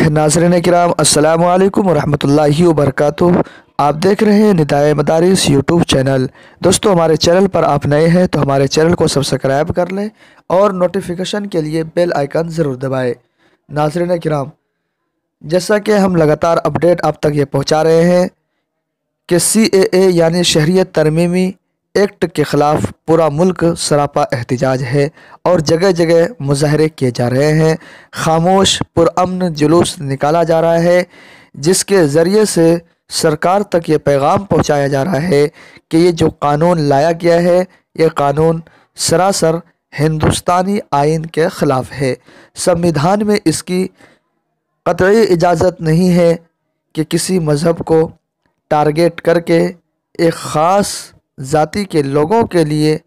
नाज़रीन किराम अस्सलाम वालेकुम वरहमतुल्लाहि वबरकातुह। आप देख रहे हैं निदाए मदारिस यूट्यूब चैनल। दोस्तों, हमारे चैनल पर आप नए हैं तो हमारे चैनल को सब्सक्राइब कर लें और नोटिफिकेशन के लिए बेल आइकन ज़रूर दबाएं। नाज़रीन किराम, जैसा कि हम लगातार अपडेट आप तक ये पहुंचा रहे हैं कि CAA यानी शहरियत तरमीमी एक्ट के ख़िलाफ़ पूरा मुल्क सरापा एहतिजाज है और जगह जगह मुजाहरे किए जा रहे हैं। खामोश पुरअमन जुलूस निकाला जा रहा है, जिसके ज़रिए से सरकार तक ये पैगाम पहुंचाया जा रहा है कि ये जो कानून लाया गया है, ये कानून सरासर हिंदुस्तानी आइन के ख़िलाफ़ है। संविधान में इसकी क़तई इजाज़त नहीं है कि किसी मज़हब को टारगेट करके एक ख़ास ज़ाति के लोगों के लिए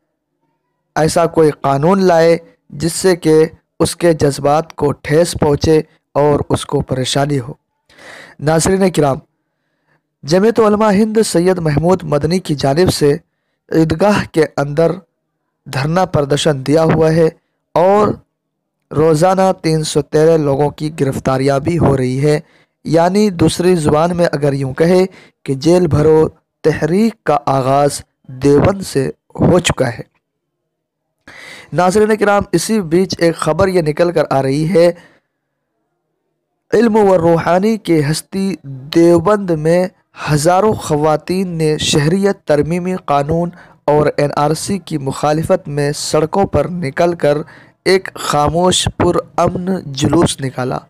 ऐसा कोई कानून लाए जिससे कि उसके जज्बात को ठेस पहुँचे और उसको परेशानी हो। नाज़रीन किराम, जमीयत उलमा हिंद सैयद महमूद मदनी की जानिब से ईदगाह के अंदर धरना प्रदर्शन दिया हुआ है और रोज़ाना 313 लोगों की गिरफ़्तारियाँ भी हो रही है। यानी दूसरी ज़ुबान में अगर यूँ कहे कि जेल भरो तहरीक का आगाज़ देवबंद से हो चुका है। नाज़रीन किराम, इसी बीच एक ख़बर ये निकल कर आ रही है, इल्म व रूहानी के हस्ती देवबंद में हज़ारों ख़वातीन ने शहरियत तरमीमी कानून और NRC की मुखालिफत में सड़कों पर निकल कर एक खामोश पुरअमन जुलूस निकाला।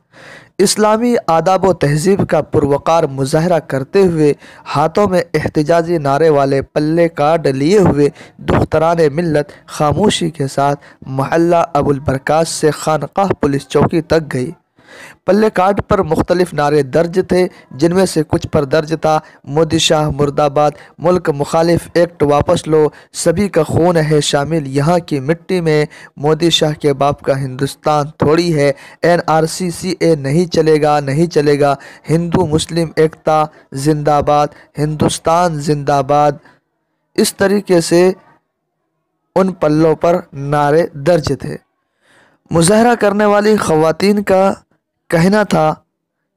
इस्लामी आदाब व तहज़ीब का पुरवकार मुजाहरा करते हुए हाथों में एहतिजाजी नारे वाले पल्ले कार्ड लिए हुए दुख्तरान मिल्लत खामोशी के साथ मोहल्ला अबुल बरकात से खानकाह पुलिस चौकी तक गई। पल्ले कार्ड पर मुख्तलिफ नारे दर्ज थे, जिनमें से कुछ पर दर्ज था मोदी शाह मुर्दाबाद, मुल्क मुखालिफ एक्ट वापस लो, सभी का खून है शामिल यहाँ की मिट्टी में, मोदी शाह के बाप का हिंदुस्तान थोड़ी है, NRC CA नहीं चलेगा नहीं चलेगा, हिंदू मुस्लिम एकता जिंदाबाद, हिंदुस्तान जिंदाबाद। इस तरीके से उन पल्लों पर नारे दर्ज थे। मुजाहरा करने वाली ख़वातीन का कहना था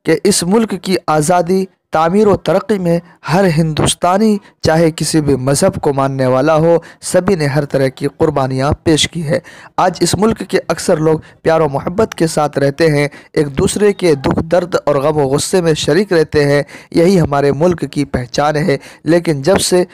कि इस मुल्क की आज़ादी तामीर व तरक्की में हर हिंदुस्तानी चाहे किसी भी मज़हब को मानने वाला हो, सभी ने हर तरह की कुर्बानियाँ पेश की है। आज इस मुल्क के अक्सर लोग प्यार व मोहब्बत के साथ रहते हैं, एक दूसरे के दुख दर्द और गम व गुस्से में शरीक रहते हैं, यही हमारे मुल्क की पहचान है। लेकिन जब से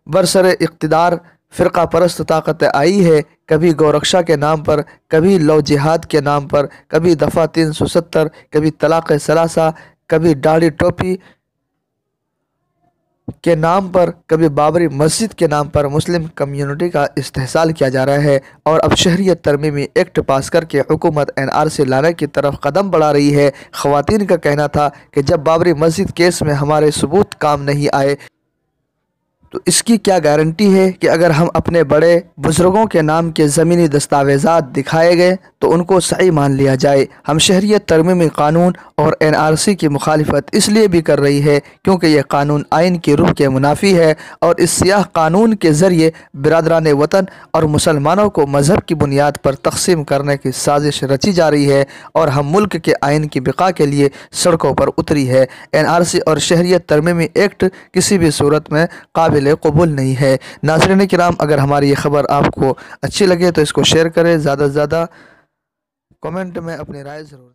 बरसरे इक़्तिदार फ़िरका परस्त ताकत आई है, कभी गौरक्षा के नाम पर, कभी लव जिहाद के नाम पर, कभी दफ़ा 370, कभी तलाक़ सलासा, कभी दाढ़ी टोपी के नाम पर, कभी बाबरी मस्जिद के नाम पर मुस्लिम कम्युनिटी का इस्तेहसाल किया जा रहा है। और अब शहरियत तरमीमी एक्ट पास करके हुकूमत NRC लाने की तरफ कदम बढ़ा रही है। ख़वातीन का कहना था कि जब बाबरी मस्जिद केस में हमारे सबूत काम नहीं आए तो इसकी क्या गारंटी है कि अगर हम अपने बड़े बुज़ुर्गों के नाम के ज़मीनी दस्तावेज़ात दिखाए गए तो उनको सही मान लिया जाए। हम शहरियत तरमीमी कानून और NRC की मुखालिफत इसलिए भी कर रही है क्योंकि यह कानून आइन की रूह के मुनाफी है और इस सियाह कानून के ज़रिए बिरादरान वतन और मुसलमानों को मज़हब की बुनियाद पर तक़सीम करने की साजिश रची जा रही है और हम मुल्क के आइन की बिका के लिए सड़कों पर उतरी है। NRC और शहरियत तरमीमी एक्ट किसी भी सूरत में काबिल कबूल नहीं है। नाज़रीन किराम, अगर हमारी ये ख़बर आपको अच्छी लगे तो इसको शेयर करें, ज़्यादा से ज़्यादा कमेंट में अपनी राय ज़रूर